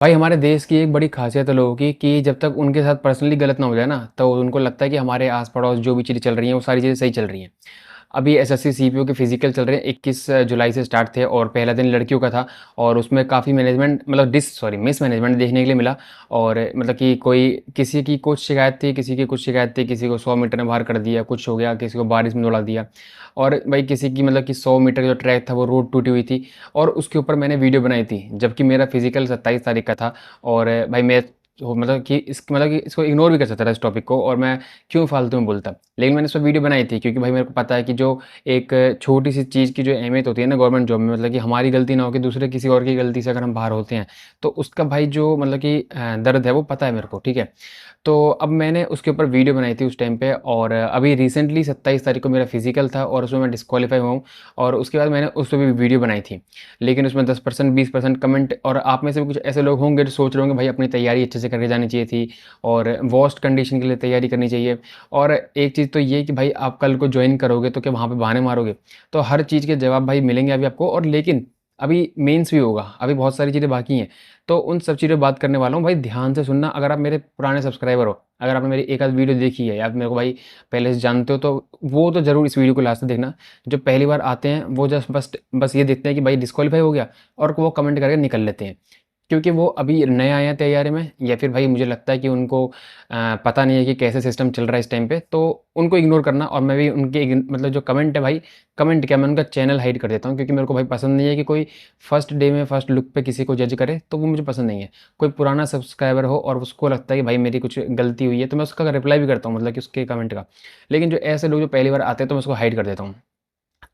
भाई हमारे देश की एक बड़ी ख़ासियत है लोगों की कि जब तक उनके साथ पर्सनली गलत ना हो जाए ना, तो उनको लगता है कि हमारे आस-पड़ोस जो भी चीज़ें चल रही हैं, वो सारी चीज़ें सही चल रही हैं। अभी एसएससी सीपीओ के फिज़िकल चल रहे हैं, 21 जुलाई से स्टार्ट थे और पहला दिन लड़कियों का था और उसमें काफ़ी मैनेजमेंट मतलब मिसमैनेजमेंट देखने के लिए मिला और मतलब कि कोई किसी की कुछ शिकायत थी, किसी की कुछ शिकायत थी, किसी को 100 मीटर में बाहर कर दिया, कुछ हो गया, किसी को बारिश में दौड़ा दिया और भाई किसी की मतलब कि 100 मीटर जो ट्रैक था, वो रोड टूटी हुई थी और उसके ऊपर मैंने वीडियो बनाई थी, जबकि मेरा फिज़िकल 27 तारीख का था और भाई मैं तो मतलब कि इसको इग्नोर भी कर सकता था इस टॉपिक को और मैं क्यों फालतू में बोलता। लेकिन मैंने इस पे वीडियो बनाई थी क्योंकि भाई मेरे को पता है कि जो एक छोटी-सी चीज़ की जो अहमियत होती है ना गवर्नमेंट जॉब में मतलब कि हमारी गलती ना हो कि दूसरे किसी और की गलती से अगर हम बाहर होते हैं, तो उसका भाई जो मतलब कि दर्द है वो पता है मेरे को, ठीक है? तो अब मैंने उसके ऊपर वीडियो बनाई थी उस टाइम पे और अभी रिसेंटली 27 तारीख को मेरा फिज़िकल था और उसमें मैं डिस्क्वालीफाई हुआ हूँ और उसके बाद मैंने उस पे भी वीडियो बनाई थी। लेकिन उसमें 10% 20% कमेंट और आप में से भी कुछ ऐसे लोग होंगे जो सोच रहे होंगे भाई अपनी तैयारी अच्छे से करके जानी चाहिए थी और वर्स्ट कंडीशन के लिए तैयारी करनी चाहिए। और एक चीज़ तो ये कि भाई आप कल को जॉइन करोगे तो क्या वहाँ पे बहाने मारोगे? तो हर चीज़ के जवाब भाई मिलेंगे अभी आपको और लेकिन अभी मेंस भी होगा, अभी बहुत सारी चीज़ें बाकी हैं। तो उन सब चीज़ों पे बात करने वाला हूँ, भाई ध्यान से सुनना अगर आप मेरे पुराने सब्सक्राइबर हो, अगर आपने मेरी एक आध वीडियो देखी है या आप मेरे को भाई पहले से जानते हो तो वो तो ज़रूर इस वीडियो को लास्ट तक देखना। जो पहली बार आते हैं वो जस्ट बस ये देखते हैं कि भाई डिस्क्वालीफाई हो गया और वो कमेंट करके निकल लेते हैं। क्योंकि वो अभी नए आए हैं तैयारी में या फिर भाई मुझे लगता है कि उनको पता नहीं है कि कैसे सिस्टम चल रहा है इस टाइम पे, तो उनको इग्नोर करना और मैं भी उनके मतलब जो कमेंट है भाई, कमेंट क्या मैं उनका चैनल हाइड कर देता हूँ क्योंकि मेरे को भाई पसंद नहीं है कि कोई फर्स्ट डे में फर्स्ट लुक पे किसी को जज करे, तो वो मुझे पसंद नहीं है। कोई पुराना सब्सक्राइबर हो और उसको लगता है कि भाई मेरी कुछ गलती हुई है, तो मैं उसका रिप्लाई भी करता हूँ मतलब कि उसके कमेंट का। लेकिन जो ऐसे लोग जो पहली बार आते हैं तो मैं उसको हाइड कर देता हूँ।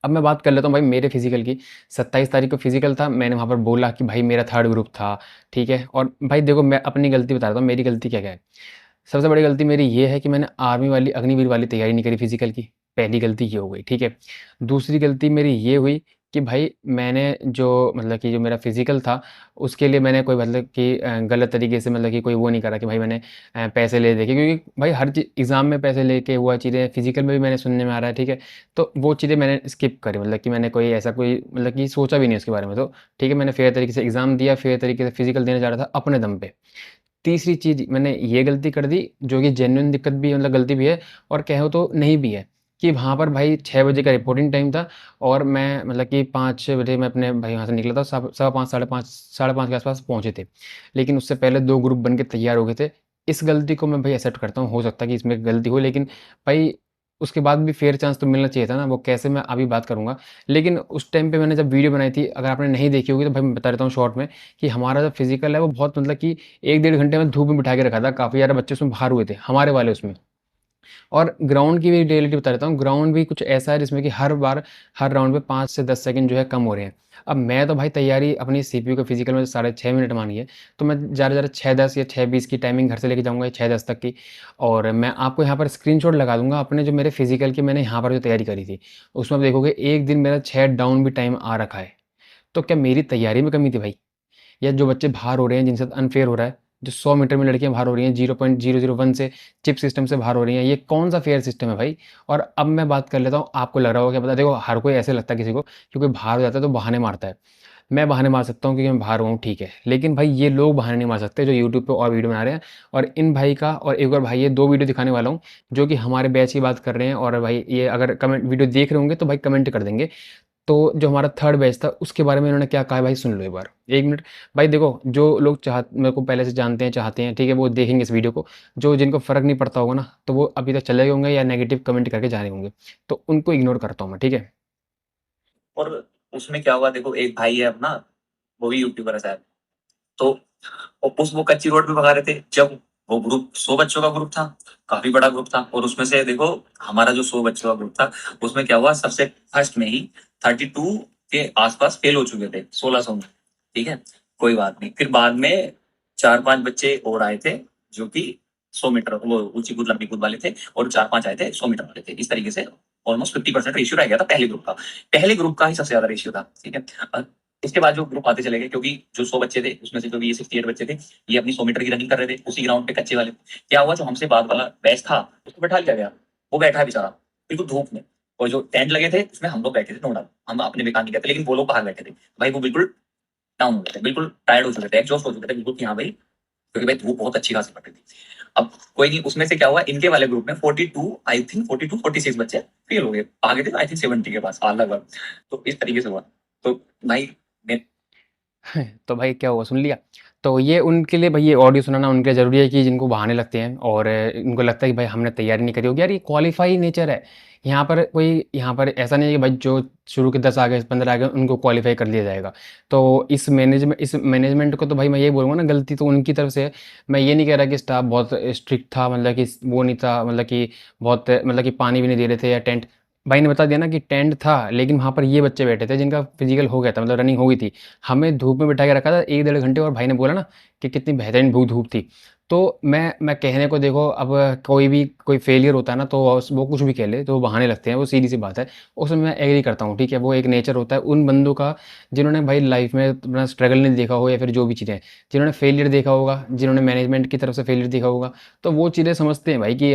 अब मैं बात कर लेता हूँ भाई मेरे फिजिकल की। 27 तारीख को फिजिकल था, मैंने वहाँ पर बोला कि भाई मेरा थर्ड ग्रुप था, ठीक है? और भाई देखो मैं अपनी गलती बता रहा हूँ, मेरी गलती क्या-क्या है। सबसे बड़ी गलती मेरी ये है कि मैंने आर्मी वाली अग्निवीर वाली तैयारी नहीं करी फिजिकल की, पहली गलती ये हो गई, ठीक है? दूसरी गलती मेरी ये हुई कि भाई मैंने जो मतलब कि जो मेरा फिजिकल था, उसके लिए मैंने कोई मतलब कि गलत तरीके से मतलब कि कोई वो नहीं करा कि भाई मैंने पैसे ले दे के, क्योंकि भाई हर चीज़ एग्ज़ाम में पैसे लेके हुआ चीज़ें फिजिकल में भी मैंने सुनने में आ रहा है, ठीक है? तो वो चीज़ें मैंने स्किप करी मतलब कि मैंने कोई ऐसा कोई मतलब कि सोचा भी नहीं उसके बारे में तो, ठीक है? मैंने फेयर तरीके से एग्ज़ाम दिया, फेयर तरीके से फिजिकल देने जा रहा था अपने दम पे। तीसरी चीज़ मैंने ये गलती कर दी जो कि जेन्युइन दिक्कत भी है मतलब गलती भी है और कहो तो नहीं भी है, कि वहाँ पर भाई 6 बजे का रिपोर्टिंग टाइम था और मैं मतलब कि 5-6 बजे मैं अपने भाई वहाँ से निकला था, सब सवा 5 साढ़े 5 के आस-पास पहुँचे थे। लेकिन उससे पहले 2 ग्रुप बन के तैयार हो गए थे। इस गलती को मैं भाई एक्सेप्ट करता हूँ, हो सकता है कि इसमें गलती हो लेकिन भाई उसके बाद भी फेयर चांस तो मिलना चाहिए था ना, वो कैसे मैं अभी बात करूँगा। लेकिन उस टाइम पे मैंने जब वीडियो बनाई थी, अगर आपने नहीं देखी होगी तो भाई मैं बता देता हूँ शॉर्ट में कि हमारा जो फिज़िकल है वो बहुत मतलब कि 1 डेढ़ घंटे में धूप में बिठा के रखा था, काफ़ी ज़्यादा बच्चे उसमें बाहर हुए थे, हमारे वाले उसमें। और ग्राउंड की भी रियलिटी बता देता हूँ, ग्राउंड भी कुछ ऐसा है जिसमें कि हर बार, हर राउंड पे 5 से 10 सेकंड जो है कम हो रहे हैं। अब मैं तो भाई तैयारी अपनी सीपीयू के फिज़िकल में साढ़े 6 मिनट मानिए, तो मैं ज़्यादा से ज़्यादा 6:10 या 6:20 की टाइमिंग घर से लेके जाऊँगा 6:10 तक की और मैं आपको यहाँ पर स्क्रीनशॉट लगा दूँगा अपने जो मेरे फिज़िकल की मैंने यहाँ पर जो तैयारी करी थी। उसमें आप देखोगे एक दिन मेरा 6 डाउन भी टाइम आ रखा है। तो क्या मेरी तैयारी में कमी थी भाई? या जो बच्चे बाहर हो रहे हैं जिनके साथ अनफेयर हो रहा है, जो 100 मीटर में लड़कियाँ बाहर हो रही हैं, 0.001 से चिप सिस्टम से बाहर हो रही हैं, ये कौन-सा फेयर सिस्टम है भाई? और अब मैं बात कर लेता हूँ, आपको लग रहा होगा क्या पता देखो हर कोई ऐसे लगता है किसी को क्योंकि बाहर हो जाता है तो बहाने मारता है। मैं बहाने मार सकता हूँ क्योंकि मैं बाहर हुआ हूँ, ठीक है। लेकिन भाई ये लोग बहाने नहीं मार सकते जो यूट्यूब पे और वीडियो बना रहे हैं और इन भाई का और एक और भाई ये 2 वीडियो दिखाने वाला हूँ, जो कि हमारे बैच की बात कर रहे हैं और भाई ये अगर कमेंट वीडियो देख रहे होंगे तो भाई कमेंट कर देंगे। तो जो हमारा थर्ड बैच था उसके बारे में इन्होंने क्या कहा है भाई सुन लो एक बार। 1 मिनट भाई देखो जो लोग मेरे को पहले से जानते हैं, चाहते हैं, ठीक है, वो देखेंगे इस वीडियो को। जो जिनको फ़र्क नहीं पड़ता होगा ना, तो वो अभी तक चले गए होंगे या नेगेटिव कमेंट करके जा रहे होंगे। तो उनको इग्नोर करता हूँ मैं, ठीक है? और उसमें क्या हुआ देखो एक भाई है अपना, वो भी यूट्यूबर है शायद। तो वो कच्ची रोड पे भगा रहे थे जब वो ग्रुप 100 बच्चों का ग्रुप था, काफी बड़ा ग्रुप था और उसमें से देखो हमारा जो 100 बच्चों का ग्रुप था उसमें क्या हुआ सबसे फर्स्ट में ही 32 के आसपास फेल हो चुके थे 1600 में। ठीक है, कोई बात नहीं। फिर बाद में 4-5 बच्चे और आए थे जो कि 100 मीटर वो ऊंची कूद लंबी कूद वाले थे और 4-5 आए थे 100 मीटर वाले थे। इस तरीके से ऑलमोस्ट 50% रेशियो रह गया था पहले ग्रुप का। पहले ग्रुप का ही सबसे ज्यादा रेशियो था। ठीक है, इसके बाद जो ग्रुप आते चले गए क्योंकि जो 100 बच्चे थे उसमें से जो भी ये 68 बच्चे थे ये अपनी 100 मीटर की रनिंग कर रहे थे उसी ग्राउंड पे कच्चे वाले। क्या हुआ जो हमसे बाद वाला बैच था उसको बैठा लिया गया, वो बैठा है बेचारा बिल्कुल धूप में। और जो टेंट लगे थे उसमें हम लोग बैठे थे, नो डाउट हम अपने बेकार नहीं कहते लेकिन वो लोग बाहर बैठे थे। भाई वो बिल्कुल डाउन हो गए थे, बिल्कुल टायर्ड हो चुके थे, एग्जॉस्ट हो चुके थे बिल्कुल कि हाँ भाई, क्योंकि भाई धूप बहुत अच्छी खासी पड़ रही थी। अब कोई नहीं, उसमें से क्या हुआ, इनके वाले ग्रुप में 42 आई थिंक 42 46 बच्चे फेल हो गए, आगे थे आई थिंक 70 के पास लगभग। तो इस तरीके से हुआ। तो भाई तो भाई क्या हुआ सुन लिया? तो ये उनके लिए भाई ये ऑडियो सुनाना उनके लिए ज़रूरी है कि जिनको बहाने लगते हैं और इनको लगता है कि भाई हमने तैयारी नहीं करी होगी। यार ये क्वालीफाई नेचर है। यहाँ पर ऐसा नहीं है कि भाई जो शुरू के 10 आ गए 15 आ गए उनको क्वालीफाई कर लिया जाएगा। तो इस मैनेजमेंट को तो भाई मैं यही बोलूँगा ना, गलती तो उनकी तरफ से है। मैं ये नहीं कह रहा कि स्टाफ बहुत स्ट्रिक्ट था, मतलब कि वो नहीं था, मतलब कि बहुत मतलब कि पानी भी नहीं दे रहे थे या टेंट। भाई ने बता दिया ना कि टेंट था, लेकिन वहाँ पर ये बच्चे बैठे थे जिनका फिजिकल हो गया था, मतलब रनिंग हो गई थी। हमें धूप में बिठा के रखा था 1 डेढ़ घंटे, और भाई ने बोला ना कि कितनी बेहतरीन धूप थी। तो मैं कहने को देखो, अब कोई फेलियर होता है ना तो वो कुछ भी कह ले तो बहाने लगते हैं, वो सीधी सी बात है। उसमें मैं एग्री करता हूँ, ठीक है, वो एक नेचर होता है उन बंदों का जिन्होंने भाई लाइफ में अपना स्ट्रगल नहीं देखा हो, या फिर जो भी चीज़ें हैं, जिन्होंने फेलियर देखा होगा, जिन्होंने मैनेजमेंट की तरफ से फेलियर देखा होगा, तो वो चीज़ें समझते हैं भाई कि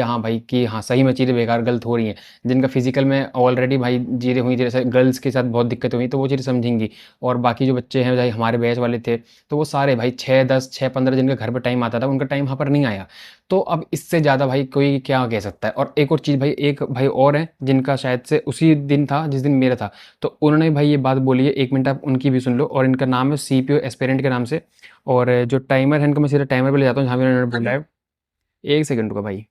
हाँ सही में चीज़ें बेकार गलत हो रही हैं। जिनका फिजिकल में ऑलरेडी भाई चीज़ें हुई थी, जैसे गर्ल्स के साथ बहुत दिक्कतें हुई, तो वो चीज़ें समझेंगी। और बाकी जो बच्चे हैं भाई हमारे बैच वाले थे, तो वो सारे भाई 6-10 6-15 जिनके घर पे टाइम आता था, उनका टाइम वहाँ पर नहीं आया। तो अब इससे ज़्यादा भाई कोई क्या कह सकता है? और एक और चीज़ भाई, एक भाई और हैं जिनका शायद से उसी दिन था जिस दिन मेरा था, तो उन्होंने भाई ये बात बोली है, 1 मिनट आप उनकी भी सुन लो। और इनका नाम है सीपीओ एस्पिरेंट के नाम से। और जो टाइमर है इनका, मैं सीधा टाइमर पे ले जाता हूँ जहाँ भी उन्होंने बोला है। 1 सेकंड रुको भाई,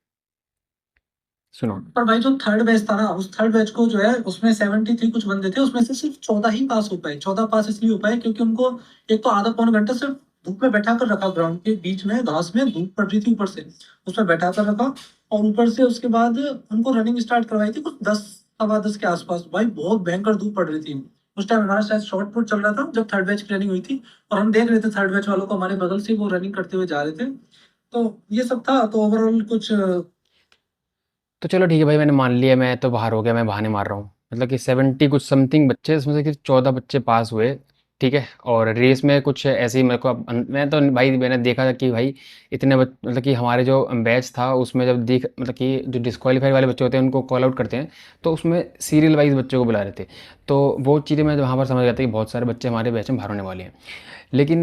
सुनो। पर भाई जो थर्ड बैच था ना, उस थर्ड बैच को जो है उसमें 73 कुछ बंदे थे, उसमें से सिर्फ 14 ही पास हो पाए। 14 पास इसलिए हो पाए क्योंकि उनको एक तो आधा पौन घंटा सिर्फ धूप में बैठा कर रखा, ग्राउंड के बीच में घास में धूप पड़ रही थी ऊपर से, उसमें बैठा कर रखा। और ऊपर से उसके बाद उनको रनिंग स्टार्ट करवाई थी कुछ 10 सवा 10 के आसपास। भाई बहुत भयंकर धूप पड़ रही थी उस टाइम। हमारा शायद शॉर्ट पुट चल रहा था जब थर्ड बैच की रनिंग हुई थी, और हम देख रहे थे थर्ड बैच वालों को हमारे बगल से वो रनिंग करते हुए जा रहे थे। तो ये सब था। तो ओवरऑल कुछ तो चलो ठीक है भाई, मैंने मान लिया, मैं तो बाहर हो गया, मैं बहाने मार रहा हूँ। मतलब कि 70 कुछ समथिंग बच्चे, उसमें से सिर्फ 14 बच्चे पास हुए, ठीक है। और रेस में कुछ ऐसे ही मेरे को मैं तो भाई मैंने देखा कि भाई मतलब कि हमारे जो बैच था उसमें जब देख मतलब कि जो डिस्क्वालीफाई वाले बच्चे होते हैं उनको कॉल आउट करते हैं, तो उसमें सीरियल वाइज बच्चों को बुला रहे थे। तो वो चीज़ें मैं वहाँ पर समझ गया था कि बहुत सारे बच्चे हमारे बैच में बाहर होने वाले हैं। लेकिन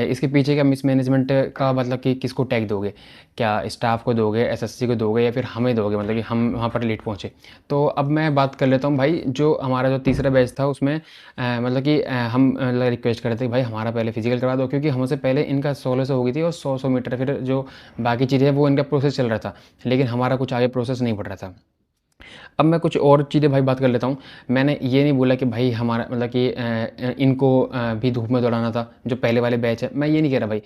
इसके पीछे का मिसमैनेजमेंट का मतलब कि किसको टैग दोगे? क्या स्टाफ को दोगे, एसएससी को दोगे, या फिर हमें दोगे, मतलब कि हम वहाँ पर लेट पहुँचे? तो अब मैं बात कर लेता हूँ भाई, जो हमारा जो तीसरा बैच था उसमें मतलब कि हम मतलब रिक्वेस्ट कर रहे थे कि भाई हमारा पहले फिजिकल करवा दो, क्योंकि हमसे पहले इनका 1600 हो गई थी और 100 मीटर फिर जो बाकी चीज़ें हैं वो इनका प्रोसेस चल रहा था, लेकिन हमारा कुछ आगे प्रोसेस नहीं बढ़ रहा था। अब मैं कुछ और चीज़ें भाई बात कर लेता हूँ। मैंने ये नहीं बोला कि भाई हमारा मतलब कि इनको भी धूप में दौड़ाना था जो पहले वाले बैच है, मैं ये नहीं कह रहा भाई।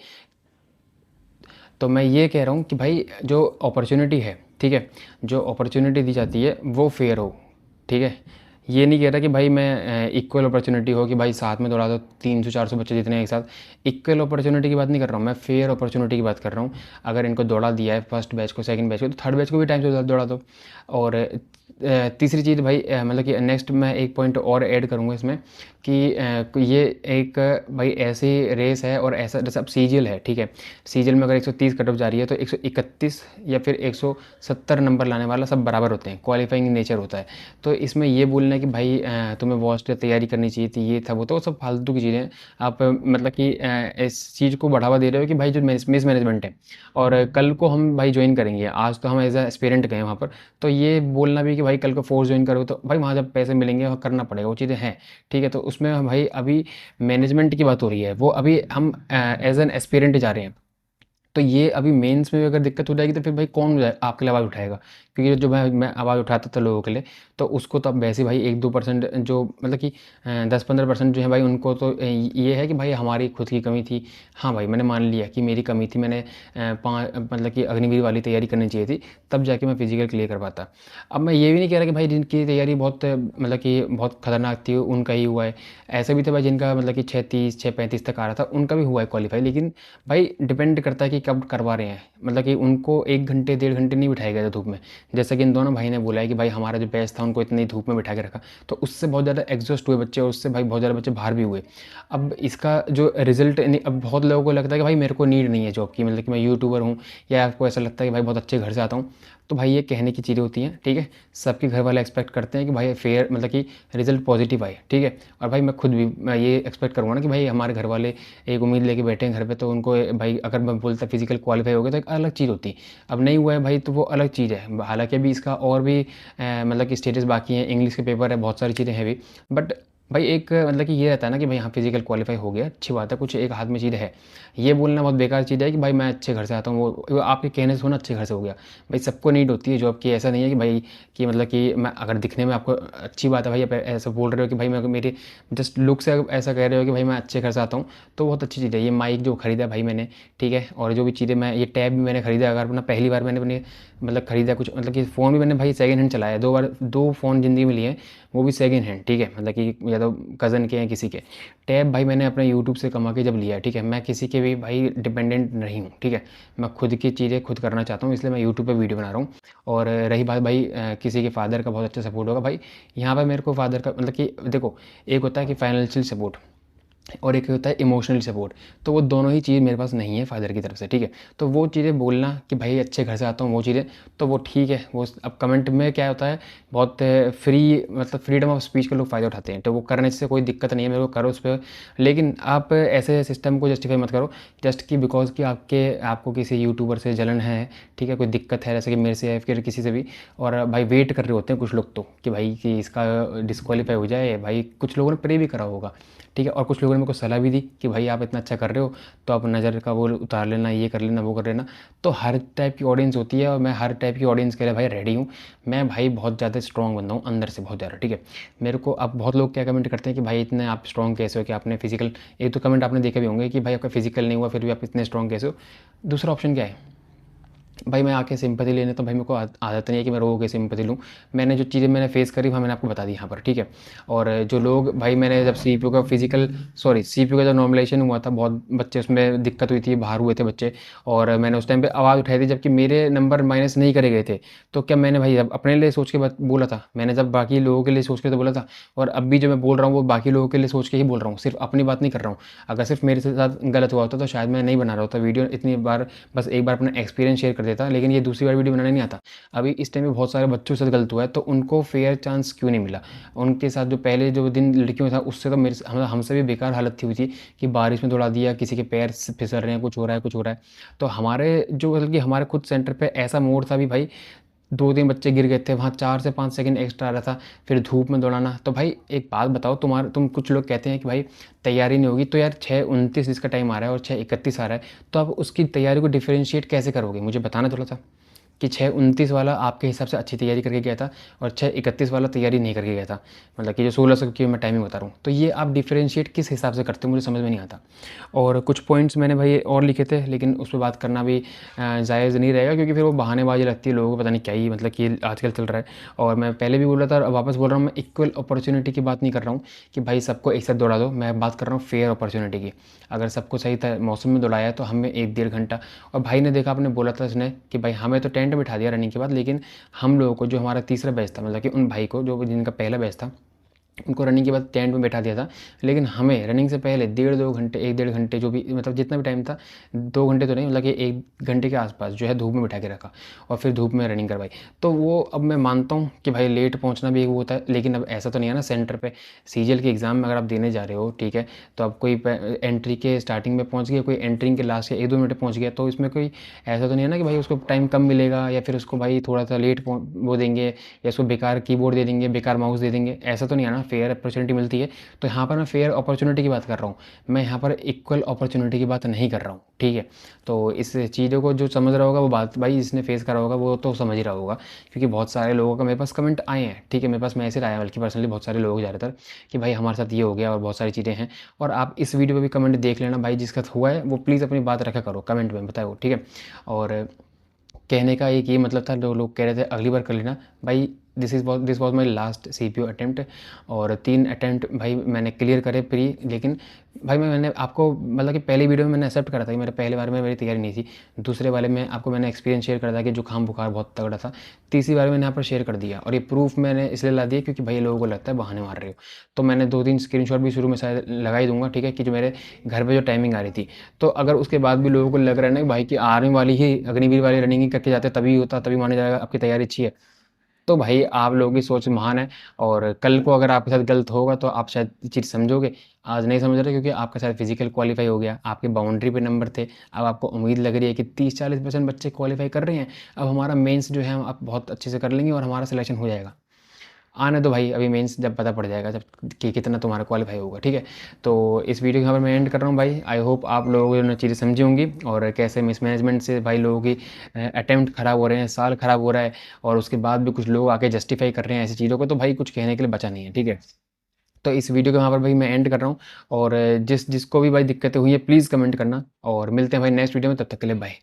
तो मैं ये कह रहा हूँ कि भाई जो अपॉर्चुनिटी है, ठीक है, जो अपॉर्चुनिटी दी जाती है वो फेयर हो, ठीक है। ये नहीं कह रहा कि भाई मैं इक्वल अपॉर्चुनिटी हो कि भाई साथ में दौड़ा दो 300-400 बच्चे जितने हैं एक साथ। इक्वल अपॉर्चुनिटी की बात नहीं कर रहा हूँ मैं, फेयर अपॉर्चुनिटी की बात कर रहा हूँ। अगर इनको दौड़ा दिया है फर्स्ट बैच को, सेकंड बैच को, तो थर्ड बैच को भी टाइम से दौड़ा दो। और तीसरी चीज़ भाई, मतलब कि नेक्स्ट मैं एक पॉइंट और ऐड करूँगा इसमें कि ये एक भाई ऐसी रेस है, और ऐसा जैसे अब सीजीएल है, ठीक है। सीजीएल में अगर 130 कट ऑफ जा रही है तो 131 या फिर 170 नंबर लाने वाला सब बराबर होते हैं, क्वालिफाइंग नेचर होता है। तो इसमें ये बोलना है कि भाई तुम्हें वॉस्ट तैयारी करनी चाहिए थी, ये था वो, तो सब फालतू की चीज़ें हैं। आप मतलब कि इस चीज़ को बढ़ावा दे रहे हो कि भाई जो मिसमैनेजमेंट है। और कल को हम भाई ज्वाइन करेंगे, आज तो हम एज ए एस्पिरेंट गए वहाँ पर, तो ये बोलना भी कि भाई कल को फोर्स ज्वाइन करो, तो भाई वहाँ जब पैसे मिलेंगे वहाँ करना पड़ेगा, वो चीज़ें हैं, ठीक है। तो उसमें हम भाई अभी मैनेजमेंट की बात हो रही है, वो अभी हम एज एन एस्पिरेंट जा रहे हैं। तो ये अभी मेंस में भी अगर दिक्कत हो जाएगी तो फिर भाई कौन आपके लिए आवाज़ उठाएगा? क्योंकि जो मैं आवाज़ उठाता था लोगों के लिए, तो उसको तो अब वैसे भाई 1-2% जो मतलब कि 10-15% जो है भाई उनको तो ये है कि भाई हमारी खुद की कमी थी। हाँ भाई मैंने मान लिया कि मेरी कमी थी, मैंने मतलब कि अग्निवीर वाली तैयारी करनी चाहिए थी, तब जाके मैं फिजिकल क्लियर कर पाता। अब मैं ये भी नहीं कह रहा कि भाई जिनकी तैयारी बहुत मतलब कि बहुत खतरनाक थी उनका ही हुआ है। ऐसे भी थे भाई जिनका मतलब कि 6:30 6:35 तक आ रहा था, उनका भी हुआ है क्वालिफाई। लेकिन भाई डिपेंड करता है कि कब करवा रहे हैं, मतलब कि उनको 1 घंटे 1.5 घंटे नहीं बिठाया गया था धूप में। जैसा कि इन दोनों भाई ने बोला है कि भाई हमारा जो बैच था उनको इतनी धूप में बिठा के रखा, तो उससे बहुत ज़्यादा एग्जॉस्ट हुए बच्चे, और उससे भाई बहुत ज़्यादा बच्चे बाहर भी हुए। अब इसका जो रिजल्ट, अब बहुत लोगों को लगता है कि भाई मेरे को नीड नहीं है जॉब की, मतलब कि मैं यूट्यूबर हूँ, या आपको ऐसा लगता है कि भाई बहुत अच्छे घर से आता हूँ, तो भाई ये कहने की चीज़ें होती हैं, ठीक है। सबके घर वाले एक्सपेक्ट करते हैं कि भाई फेयर मतलब कि रिजल्ट पॉजिटिव आए, ठीक है। और भाई मैं खुद भी मैं ये एक्सपेक्ट करूँगा ना कि भाई हमारे घर वाले एक उम्मीद लेके बैठे हैं घर पे, तो उनको भाई अगर मैं बोलता फिजिकल क्वालिफाई हो गया तो एक अलग चीज़ होती। अब नहीं हुआ है भाई तो वो अलग चीज़ है। हालांकि अभी इसका और भी मतलब कि स्टेटस बाकी है, इंग्लिश के पेपर है, बहुत सारी चीज़ें हैं भी। बट भाई एक मतलब कि ये रहता है ना कि भाई हाँ फिजिकल क्वालिफाई हो गया, अच्छी बात है, कुछ एक हाथ में चीज़ है। ये बोलना बहुत बेकार चीज़ है कि भाई मैं अच्छे घर से आता हूँ, वो आपके कहने से होना अच्छे घर से हो गया। भाई सबको नीड होती है जॉब की, ऐसा नहीं है कि भाई कि मतलब कि मैं अगर दिखने में आपको अच्छी बात है भाई, आप ऐसा बोल रहे हो कि भाई मैं मेरे जस्ट लुक से ऐसा कह रहे हो कि भाई मैं अच्छे घर से आता हूँ, तो बहुत अच्छी चीज़ है। ये माइक जो खरीदा भाई मैंने, ठीक है, और जो भी चीज़ें मैं ये टैब भी मैंने खरीदा, अगर अपना पहली बार मैंने अपने मतलब खरीदा कुछ मतलब कि फ़ोन भी मैंने भाई सेकंड हैंड चलाया है, 2 बार 2 फ़ोन ज़िंदगी में लिए हैं, वो भी सेकंड हैंड, ठीक है, मतलब कि या तो कज़न के हैं किसी के। टैब भाई मैंने अपने यूट्यूब से कमा के जब लिया है, ठीक है, मैं किसी के भी भाई डिपेंडेंट नहीं हूँ, ठीक है। मैं खुद की चीज़ें खुद करना चाहता हूँ, इसलिए मैं यूट्यूब पे वीडियो बना रहा हूँ। और रही बात भाई किसी के फादर का बहुत अच्छा सपोर्ट होगा भाई, यहाँ पर मेरे को फादर का मतलब कि देखो, एक होता है कि फाइनेंशियल सपोर्ट और एक होता है इमोशनल सपोर्ट, तो वो दोनों ही चीज़ मेरे पास नहीं है फादर की तरफ से, ठीक है। तो वो चीज़ें बोलना कि भाई अच्छे घर से आता हूँ, वो चीज़ें तो वो ठीक है। वो अब कमेंट में क्या होता है, बहुत फ्री मतलब फ्रीडम ऑफ स्पीच के लोग फ़ायदा उठाते हैं, तो वो करने से कोई दिक्कत नहीं है, मेरे को करो उस पर। लेकिन आप ऐसे सिस्टम को जस्टिफाई मत करो जस्ट कि बिकॉज कि आपको किसी यूट्यूबर से जलन है, ठीक है, कोई दिक्कत है जैसे कि मेरे से या फिर किसी से भी। और भाई वेट कर रहे होते हैं कुछ लोग तो कि भाई कि इसका डिस्क्वालीफाई हो जाए, भाई कुछ लोगों ने प्रे भी करा होगा, ठीक है। और कुछ लोगों ने मेरे को सलाह भी दी कि भाई आप इतना अच्छा कर रहे हो तो आप नज़र का वो उतार लेना, ये कर लेना, वो कर लेना। तो हर टाइप की ऑडियंस होती है और मैं हर टाइप की ऑडियंस के लिए भाई रेडी हूँ। मैं भाई बहुत ज़्यादा स्ट्रॉन्ग बंदा हूँ अंदर से, बहुत ज़्यादा, ठीक है। मेरे को अब बहुत लोग क्या कमेंट करते हैं कि भाई इतने आप स्ट्रॉन्ग कैसे हो, कि आपने फिजिकल, एक तो कमेंट आपने देखे भी होंगे कि भाई आपका फिजिकल नहीं हुआ फिर भी आप इतने स्ट्रॉन्ग कैसे हो। दूसरा ऑप्शन क्या है भाई, मैं आके सिंपैथी लेने, तो भाई मेरे को आदत नहीं है कि मैं रोज़ के सिंपैथी लूँ। मैंने जो चीज़ें मैंने फेस करी वहाँ मैंने आपको बता दी यहाँ पर, ठीक है। और जो लोग भाई मैंने जब सीपीयू का फिजिकल सॉरी सीपीयू का जब नॉर्मलाइजेशन हुआ था, बहुत बच्चे उसमें दिक्कत हुई थी, बाहर हुए थे बच्चे, और मैंने उस टाइम पे आवाज़ उठाई थी जबकि मेरे नंबर माइनस नहीं करे गए थे। तो क्या मैंने भाई जब अपने लिए सोच के बोला था, मैंने जब बाकी लोगों के लिए सोच के तो बोला था। और अब भी जो मैं बोल रहा हूँ वो बाकी लोगों के लिए सोच के ही बोल रहा हूँ, सिर्फ अपनी बात नहीं कर रहा हूँ। अगर सिर्फ मेरे साथ गलत हुआ होता तो शायद मैं नहीं बना रहा होता वीडियो इतनी बार, बस एक बार अपना एक्सपीरियंस शेयर कर देता, लेकिन ये दूसरी बार वीडियो बनाने नहीं आता। अभी इस टाइम पे बहुत सारे बच्चों के साथ गलत हुआ है, तो उनको फेयर चांस क्यों नहीं मिला। उनके साथ जो पहले जो दिन लड़कियों था उससे तो हमसे भी बेकार हालत थी हुई थी कि बारिश में दौड़ा दिया, किसी के पैर फिसल रहे हैं, कुछ हो रहा है कुछ हो रहा है। तो हमारे जो मतलब कि हमारे खुद सेंटर पे ऐसा मोड़ था भी भाई, 2-3 बच्चे गिर गए थे वहाँ, 4 से 5 सेकंड एक्स्ट्रा आ रहा था, फिर धूप में दौड़ाना। तो भाई एक बात बताओ, तुम कुछ लोग कहते हैं कि भाई तैयारी नहीं होगी, तो यार 6:29 इसका टाइम आ रहा है और 6:31 आ रहा है, तो आप उसकी तैयारी को डिफरेंशिएट कैसे करोगे, मुझे बताना थोड़ा सा। कि 6:29 वाला आपके हिसाब से अच्छी तैयारी करके गया था और 6:31 वाला तैयारी नहीं करके गया था, मतलब कि जो 1600 की मैं टाइमिंग बता रहा हूँ, तो ये आप डिफरेंशिएट किस हिसाब से करते हो, मुझे समझ में नहीं आता। और कुछ पॉइंट्स मैंने भाई और लिखे थे, लेकिन उस पर बात करना भी जायज़ नहीं रहेगा, क्योंकि फिर वो बहानेबाजी लगती है लोगों को, पता नहीं क्या ही मतलब कि आजकल चल रहा है। और मैं पहले भी बोल रहा था और वापस बोल रहा हूँ, मैं इक्वल अपॉर्चुनिटी की बात नहीं कर रहा हूँ कि भाई सबको एक साथ दौड़ा दो, मैं बात कर रहा हूँ फेयर अपॉर्चुनिटी की। अगर सबको सही मौसम में दौड़ाया है तो हमें 1-1.5 घंटा। और भाई ने देखा, आपने बोला था इसने कि भाई हमें तो टेंट में बिठा दिया रनिंग के बाद, लेकिन हम लोगों को जो हमारा तीसरा बैच था, मतलब कि उन भाई को जो जिनका पहला बैच था, उनको रनिंग के बाद टेंट में बैठा दिया था। लेकिन हमें रनिंग से पहले 1.5-2 घंटे 1-1.5 घंटे जो भी मतलब जितना भी टाइम था, 2 घंटे तो नहीं, मतलब कि 1 घंटे के आसपास जो है धूप में बिठा के रखा और फिर धूप में रनिंग करवाई। तो वो अब मैं मानता हूँ कि भाई लेट पहुँचना भी एक वो होता है, लेकिन अब ऐसा तो नहीं है ना सेंटर पे सीजीएल के एग्ज़ाम में अगर आप देने जा रहे हो, ठीक है, तो अब कोई एंट्री के स्टार्टिंग में पहुँच गया, कोई एंट्रिंग के लास्ट के 1-2 मिनट पहुँच गया, तो इसमें कोई ऐसा तो नहीं है ना कि भाई उसको टाइम कम मिलेगा या फिर उसको भाई थोड़ा सा लेट वो देंगे या उसको बेकार कीबोर्ड दे देंगे, बेकार माउस दे देंगे, ऐसा तो नहीं है ना, फेयर अपॉर्चुनिटी मिलती है। तो यहाँ पर मैं फेयर अपॉर्चुनिटी की बात कर रहा हूँ, मैं यहाँ पर इक्वल अपॉर्चुनिटी की बात नहीं कर रहा हूँ, ठीक है। तो इस चीज़ों को जो समझ रहा होगा वो बात भाई जिसने फेस करा होगा वो तो समझ ही रहा होगा, क्योंकि बहुत सारे लोगों का मेरे पास कमेंट आए हैं, ठीक है, मेरे पास मैसेज आया बल्कि पर्सनली बहुत सारे लोग ज़्यादातर कि भाई हमारे साथ ये हो गया और बहुत सारी चीज़ें हैं। और आप इस वीडियो पर भी कमेंट देख लेना भाई, जिसका हुआ है वो प्लीज़ अपनी बात रखा करो कमेंट में, बताओ, ठीक है। और कहने का एक ये मतलब था, जो लोग कह रहे थे अगली बार कर लेना, भाई this was my last CPU attempt, और 3 अटेम्प्ट भाई मैंने क्लियर करे प्री। लेकिन भाई मैंने आपको मतलब कि पहली वीडियो में मैंने एक्सेप्ट करा था कि मेरे पहले बार में मेरी तैयारी नहीं थी। दूसरे वाले में आपको मैंने एक्सपीरियंस शेयर करा था कि जुकाम बुखार बहुत तगड़ा था। तीसरी बार मैंने यहाँ पर शेयर कर दिया, और ये प्रूफ मैंने इसलिए ला दिया क्योंकि भाई लोगों को लगता है बहाने मार रहे हो। तो मैंने 2-3 स्क्रीनशॉट भी शुरू में शायद लगा ही दूंगा, ठीक है, कि जो मेरे घर पे जो टाइमिंग आ रही थी। तो अगर उसके बाद भी लोगों को लग रहा है ना कि भाई कि आर्मी वाली ही अग्निवीर वाली रनिंग ही करके जाते तभी होता, तभी माना जाएगा आपकी तैयारी अच्छी है, तो भाई आप लोगों की सोच महान है। और कल को अगर आपके साथ गलत होगा तो आप शायद ये चीज़ समझोगे। आज नहीं समझ रहे क्योंकि आपका शायद फिजिकल क्वालिफाई हो गया, आपके बाउंड्री पे नंबर थे। अब आपको उम्मीद लग रही है कि 30-40% बच्चे क्वालिफाई कर रहे हैं, अब हमारा मेंस जो है हम आप बहुत अच्छे से कर लेंगे और हमारा सिलेक्शन हो जाएगा। आने दो भाई, अभी मेंस जब पता पड़ जाएगा जब कि कितना तुम्हारा क्वालिफाई होगा, ठीक है। तो इस वीडियो को यहाँ पर मैं एंड कर रहा हूँ भाई। आई होप आप लोगों ने चीज़ें समझी होंगी, और कैसे मिसमैनेजमेंट से भाई लोगों की अटेम्प्ट खराब हो रहे हैं, साल खराब हो रहा है, और उसके बाद भी कुछ लोग आके जस्टिफाई कर रहे हैं ऐसी चीज़ों को, तो भाई कुछ कहने के लिए बचा नहीं है, ठीक है। तो इस वीडियो को यहाँ पर भाई मैं एंड कर रहा हूँ, और जिसको भी भाई दिक्कतें हुई है प्लीज़ कमेंट करना, और मिलते हैं भाई नेक्स्ट वीडियो में, तब तक के लिए बाय।